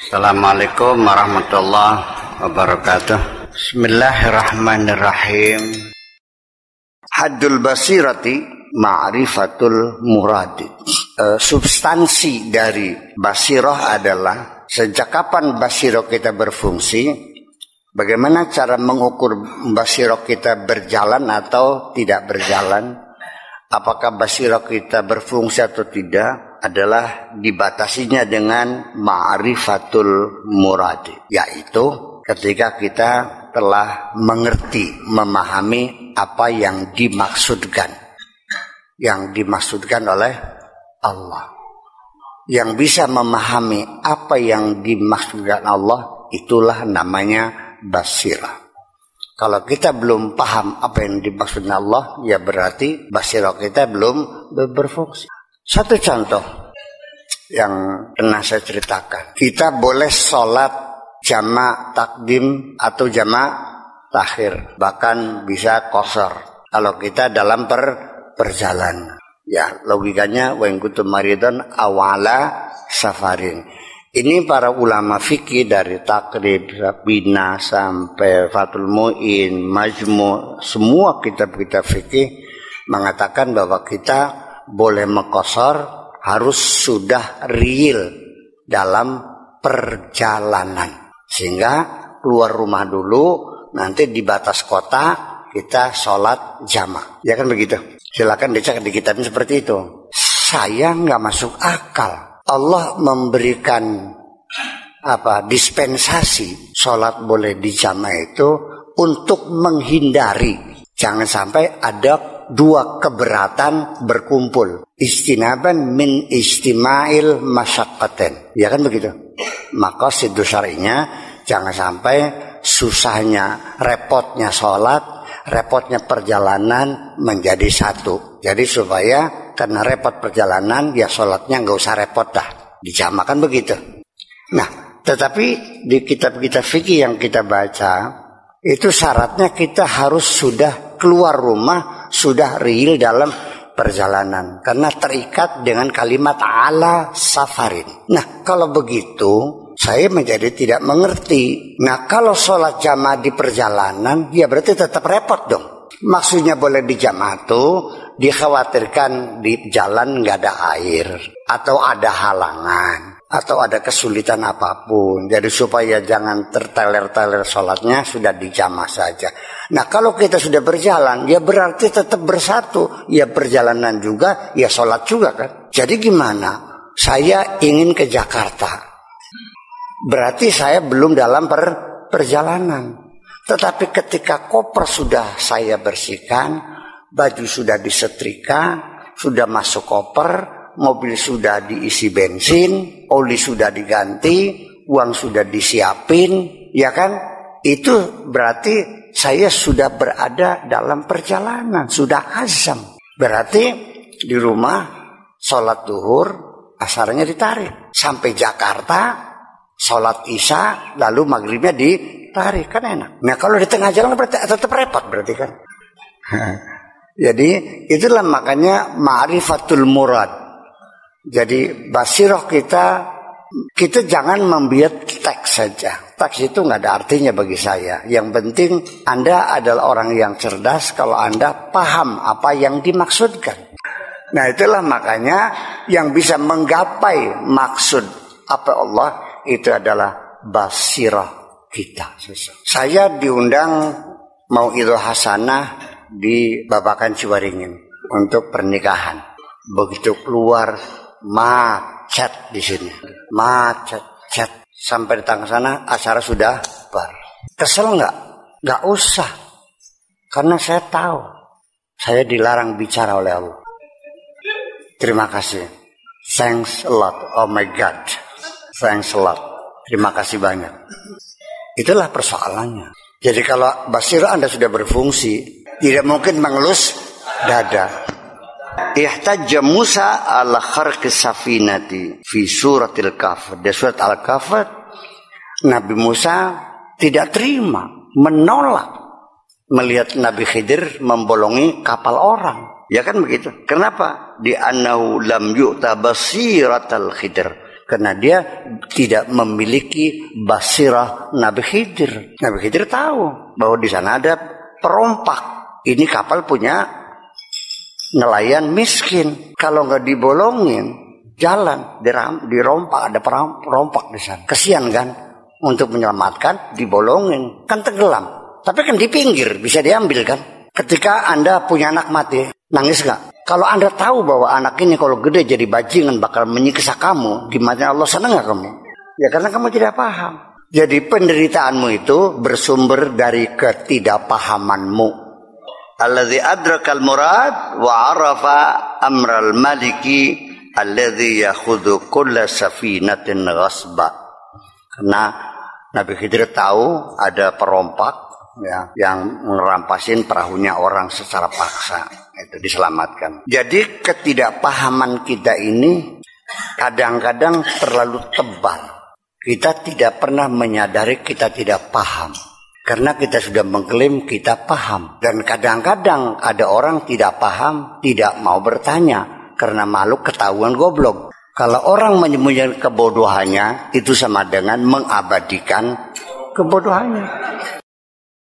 Assalamualaikum warahmatullahi wabarakatuh. Bismillahirrahmanirrahim. Haddul basirati ma'rifatul muradi. Substansi dari basirah adalah sejak kapan basirah kita berfungsi, bagaimana cara mengukur basirah kita berjalan atau tidak berjalan, apakah basirah kita berfungsi atau tidak, adalah dibatasinya dengan ma'rifatul muradi, yaitu ketika kita telah mengerti, memahami apa yang dimaksudkan oleh Allah. Yang bisa memahami apa yang dimaksudkan Allah, itulah namanya basirah. Kalau kita belum paham apa yang dimaksudkan Allah, ya berarti basirah kita belum berfungsi. Satu contoh yang pernah saya ceritakan, kita boleh sholat jamak takdim atau jamak takhir, bahkan bisa qashar kalau kita dalam perjalanan. Ya, logikanya wa in kuntum maridan aw ala safarin. Ini para ulama fikih dari Takrib, Bina sampai Fathul Mu'in, Majmu', semua kitab-kitab fikih mengatakan bahwa kita boleh mengqashar harus sudah real dalam perjalanan, sehingga keluar rumah dulu, nanti di batas kota kita sholat jamak, ya kan begitu. Silakan dicek di kitabnya seperti itu. Saya nggak masuk akal Allah memberikan dispensasi sholat boleh di jamak itu untuk menghindari jangan sampai ada dua keberatan berkumpul. Istinaban min istima'il masyaqqaten, ya kan begitu. Maka sidu syar'inya jangan sampai susahnya, repotnya sholat, repotnya perjalanan menjadi satu. Jadi supaya karena repot perjalanan, ya sholatnya nggak usah repot dah, dijamakan begitu. Nah, tetapi di kitab-kitab fikih yang kita baca, itu syaratnya kita harus sudah keluar rumah, sudah real dalam perjalanan, karena terikat dengan kalimat ala safarin. Nah, kalau begitu saya menjadi tidak mengerti. Nah, kalau sholat jamaah di perjalanan, ya berarti tetap repot dong. Maksudnya boleh di jamaah tuh dikhawatirkan di jalan nggak ada air, atau ada halangan, atau ada kesulitan apapun. Jadi supaya jangan terteler-teler sholatnya, sudah di jamaah saja. Nah, kalau kita sudah berjalan, ya berarti tetap bersatu. Ya perjalanan juga, ya sholat juga kan. Jadi gimana? Saya ingin ke Jakarta, berarti saya belum dalam perjalanan. Tetapi ketika koper sudah saya bersihkan, baju sudah disetrika, sudah masuk koper, mobil sudah diisi bensin, oli sudah diganti, uang sudah disiapin, ya kan? Itu berarti saya sudah berada dalam perjalanan, sudah azam. Berarti di rumah sholat duhur, asarnya ditarik. Sampai Jakarta, sholat isya, lalu maghribnya ditarik, kan enak. Nah, kalau di tengah jalan berarti tetap repot berarti kan. Jadi itulah makanya ma'rifatul murad. Jadi basirah kita jangan membuat teks saja. Teks itu nggak ada artinya bagi saya. Yang penting Anda adalah orang yang cerdas kalau Anda paham apa yang dimaksudkan. Nah, itulah makanya yang bisa menggapai maksud apa Allah itu adalah basirah kita. Saya diundang Mau'idhah Hasanah di Babakan Ciwaringin untuk pernikahan. Begitu keluar macet di sini, macet sampai datang ke sana acara sudah bar. Kesel nggak? Nggak usah, karena saya tahu saya dilarang bicara oleh Allah. Terima kasih, thanks a lot, oh my God, thanks a lot, terima kasih banyak. Itulah persoalannya. Jadi kalau basirah Anda sudah berfungsi, tidak mungkin mengelus dada. Ihtajja Musa ala kharqi safinati fi suratil Kahf. Di surat Al-Kahf, Nabi Musa tidak terima, menolak melihat Nabi Khidir membolongi kapal orang. Ya kan begitu. Kenapa? Di annahu lam yu'ta basiratal Khidir. Karena dia tidak memiliki basirah Nabi Khidir. Nabi Khidir tahu bahwa di sana ada perompak. Ini kapal punya nelayan miskin. Kalau nggak dibolongin, jalan dirompak, ada perompak di sana. Kesian kan? Untuk menyelamatkan, dibolongin, kan tenggelam. Tapi kan di pinggir, bisa diambil kan? Ketika Anda punya anak mati, nangis nggak? Kalau Anda tahu bahwa anak ini kalau gede jadi bajingan bakal menyiksa kamu, di mata Allah senang nggak kamu? Ya karena kamu tidak paham. Jadi penderitaanmu itu bersumber dari ketidakpahamanmu. Alladzi adrakal murad wa arafa amral maliki alladzi yakhudhu kulla safinatin ghasba. Karena Nabi Khidir tahu ada perompak ya, yang ngerampasin perahunya orang secara paksa, itu diselamatkan. Jadi ketidakpahaman kita ini kadang-kadang terlalu tebal. Kita tidak pernah menyadari kita tidak paham, karena kita sudah mengklaim kita paham. Dan kadang-kadang ada orang tidak paham, tidak mau bertanya karena malu ketahuan goblok. Kalau orang menyembunyikan kebodohannya, itu sama dengan mengabadikan kebodohannya.